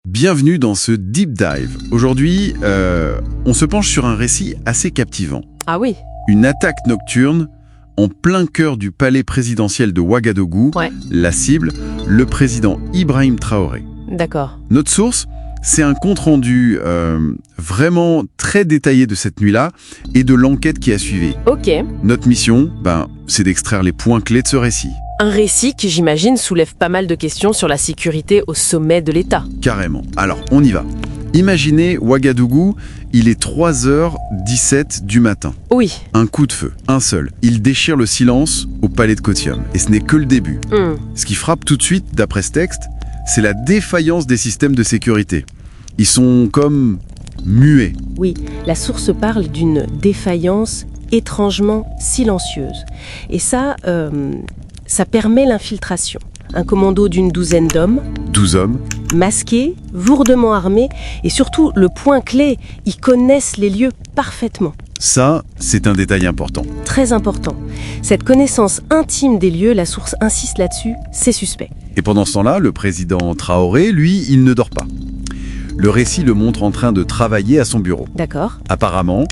Bienvenue dans ce Deep Dive. Aujourd'hui, on se penche sur un récit assez captivant. Ah oui. Une attaque nocturne en plein cœur du palais présidentiel de Ouagadougou. Ouais. La cible, le président Ibrahim Traoré. D'accord. Notre source, c'est un compte-rendu vraiment très détaillé de cette nuit-là et de l'enquête qui a suivi. Ok. Notre mission, c'est d'extraire les points clés de ce récit. Un récit qui, j'imagine, soulève pas mal de questions sur la sécurité au sommet de l'État. Carrément. Alors, on y va. Imaginez Ouagadougou, il est 3h17 du matin. Oui. Un coup de feu, un seul. Il déchire le silence au palais de Kotium. Et ce n'est que le début. Ce qui frappe tout de suite, d'après ce texte, c'est la défaillance des systèmes de sécurité. Ils sont comme muets. Oui, la source parle d'une défaillance étrangement silencieuse. Et ça permet l'infiltration. Un commando d'une douzaine d'hommes. 12 hommes. Masqués, lourdement armés, et surtout, le point clé, ils connaissent les lieux parfaitement. Ça, c'est un détail important. Très important. Cette connaissance intime des lieux, la source insiste là-dessus, c'est suspect. Et pendant ce temps-là, le président Traoré, lui, il ne dort pas. Le récit le montre en train de travailler à son bureau. D'accord. Apparemment,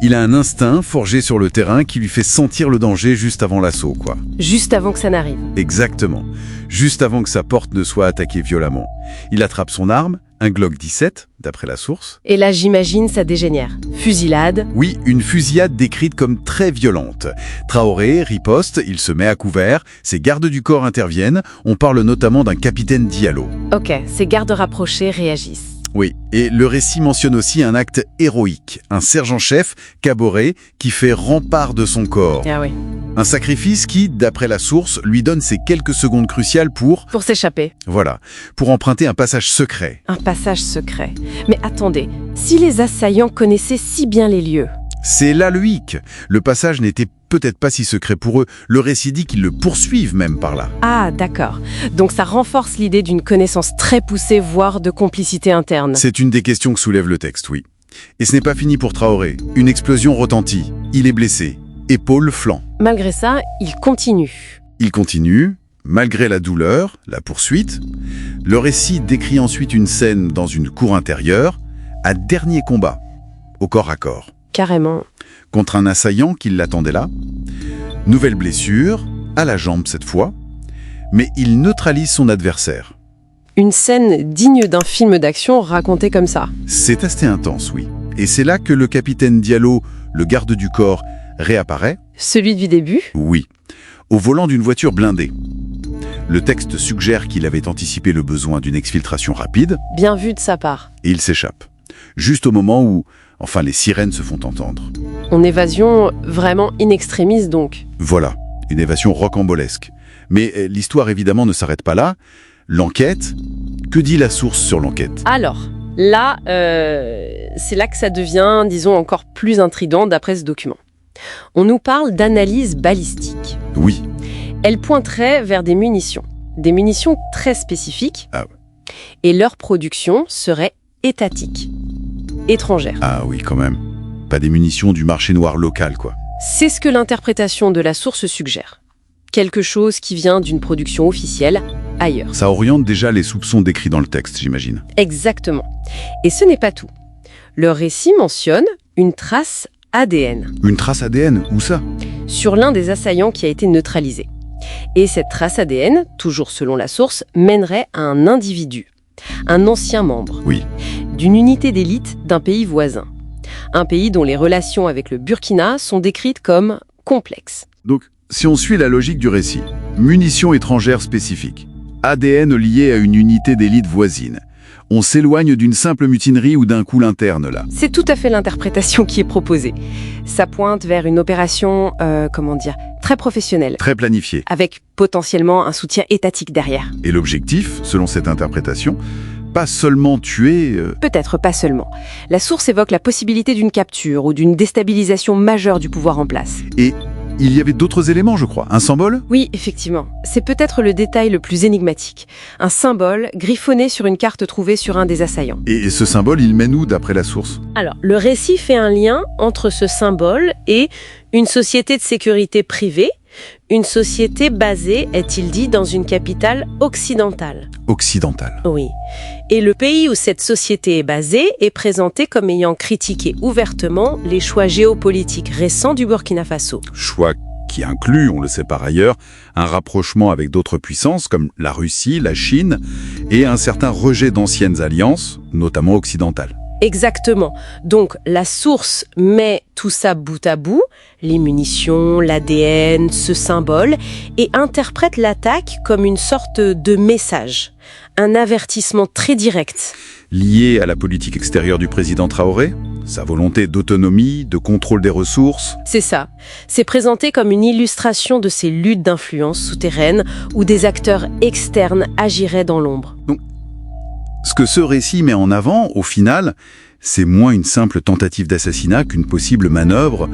il a un instinct forgé sur le terrain qui lui fait sentir le danger juste avant l'assaut, quoi. Juste avant que ça n'arrive. Exactement. Juste avant que sa porte ne soit attaquée violemment. Il attrape son arme, un Glock 17, d'après la source. Et là, j'imagine, ça dégénère. Fusillade. Oui, une fusillade décrite comme très violente. Traoré riposte, il se met à couvert, ses gardes du corps interviennent, on parle notamment d'un capitaine Diallo. Ok, ces gardes rapprochés réagissent. Oui, et le récit mentionne aussi un acte héroïque, un sergent-chef, Caboret, qui fait rempart de son corps. Ah oui. Un sacrifice qui, d'après la source, lui donne ces quelques secondes cruciales pour s'échapper. Voilà, pour emprunter un passage secret. Un passage secret. Mais attendez, si les assaillants connaissaient si bien les lieux... C'est là le hic. Le passage n'était peut-être pas si secret pour eux. Le récit dit qu'ils le poursuivent même par là. Ah, d'accord. Donc ça renforce l'idée d'une connaissance très poussée, voire de complicité interne. C'est une des questions que soulève le texte, oui. Et ce n'est pas fini pour Traoré. Une explosion retentit. Il est blessé. Épaule, flanc. Malgré ça, il continue. Il continue, malgré la douleur, la poursuite. Le récit décrit ensuite une scène dans une cour intérieure, un dernier combat, au corps à corps. Carrément. Contre un assaillant qui l'attendait là. Nouvelle blessure, à la jambe cette fois, mais il neutralise son adversaire. Une scène digne d'un film d'action raconté comme ça. C'est assez intense, oui. Et c'est là que le capitaine Diallo, le garde du corps, réapparaît. Celui du début ? Oui, au volant d'une voiture blindée. Le texte suggère qu'il avait anticipé le besoin d'une exfiltration rapide. Bien vu de sa part. Et il s'échappe. Juste au moment où, les sirènes se font entendre. En évasion vraiment in extremis donc. Voilà, une évasion rocambolesque. Mais l'histoire évidemment ne s'arrête pas là. L'enquête, que dit la source sur l'enquête ? Alors, là, c'est là que ça devient, disons, encore plus intriguant d'après ce document. On nous parle d'analyse balistique. Oui. Elle pointerait vers des munitions très spécifiques. Ah ouais. Et leur production serait étatique, étrangère. Ah oui, quand même. Pas des munitions du marché noir local, quoi. C'est ce que l'interprétation de la source suggère. Quelque chose qui vient d'une production officielle ailleurs. Ça oriente déjà les soupçons décrits dans le texte, j'imagine. Exactement. Et ce n'est pas tout. Le récit mentionne une trace ADN. Une trace ADN, où ça ? Sur l'un des assaillants qui a été neutralisé. Et cette trace ADN, toujours selon la source, mènerait à un individu, un ancien membre, oui, d'une unité d'élite d'un pays voisin. Un pays dont les relations avec le Burkina sont décrites comme complexes. Donc, si on suit la logique du récit, munitions étrangères spécifiques, ADN lié à une unité d'élite voisine, on s'éloigne d'une simple mutinerie ou d'un coup interne, là. C'est tout à fait l'interprétation qui est proposée. Ça pointe vers une opération, très professionnelle. Très planifiée. Avec potentiellement un soutien étatique derrière. Et l'objectif, selon cette interprétation, pas seulement tuer... Peut-être pas seulement. La source évoque la possibilité d'une capture ou d'une déstabilisation majeure du pouvoir en place. Et il y avait d'autres éléments, je crois. Un symbole ? Oui, effectivement. C'est peut-être le détail le plus énigmatique. Un symbole griffonné sur une carte trouvée sur un des assaillants. Et ce symbole, il mène où, d'après la source ? Alors, le récit fait un lien entre ce symbole et une société de sécurité privée Une société basée, est-il dit, dans une capitale occidentale. Occidentale. Oui. Et le pays où cette société est basée est présenté comme ayant critiqué ouvertement les choix géopolitiques récents du Burkina Faso. Choix qui inclut, on le sait par ailleurs, un rapprochement avec d'autres puissances comme la Russie, la Chine, et un certain rejet d'anciennes alliances, notamment occidentales. Exactement. Donc la source met tout ça bout à bout, les munitions, l'ADN, ce symbole, et interprète l'attaque comme une sorte de message, un avertissement très direct. Lié à la politique extérieure du président Traoré, sa volonté d'autonomie, de contrôle des ressources. C'est ça. C'est présenté comme une illustration de ces luttes d'influence souterraines où des acteurs externes agiraient dans l'ombre. Donc, ce que ce récit met en avant, au final, c'est moins une simple tentative d'assassinat qu'une possible manœuvre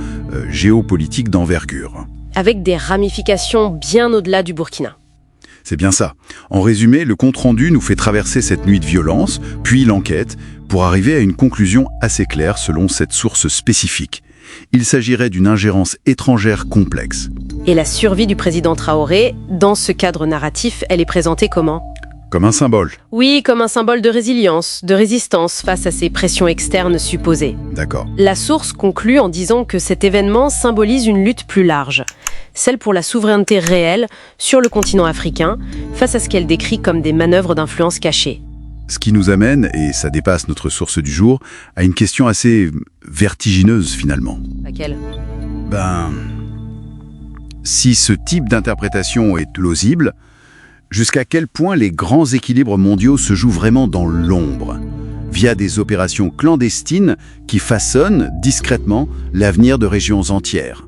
géopolitique d'envergure. Avec des ramifications bien au-delà du Burkina. C'est bien ça. En résumé, le compte-rendu nous fait traverser cette nuit de violence, puis l'enquête, pour arriver à une conclusion assez claire selon cette source spécifique. Il s'agirait d'une ingérence étrangère complexe. Et la survie du président Traoré, dans ce cadre narratif, elle est présentée comment ? Comme un symbole. Oui, comme un symbole de résilience, de résistance face à ces pressions externes supposées. D'accord. La source conclut en disant que cet événement symbolise une lutte plus large, celle pour la souveraineté réelle sur le continent africain, face à ce qu'elle décrit comme des manœuvres d'influence cachées. Ce qui nous amène, et ça dépasse notre source du jour, à une question assez vertigineuse finalement. Laquelle ? Si ce type d'interprétation est plausible, jusqu'à quel point les grands équilibres mondiaux se jouent vraiment dans l'ombre, via des opérations clandestines qui façonnent discrètement l'avenir de régions entières.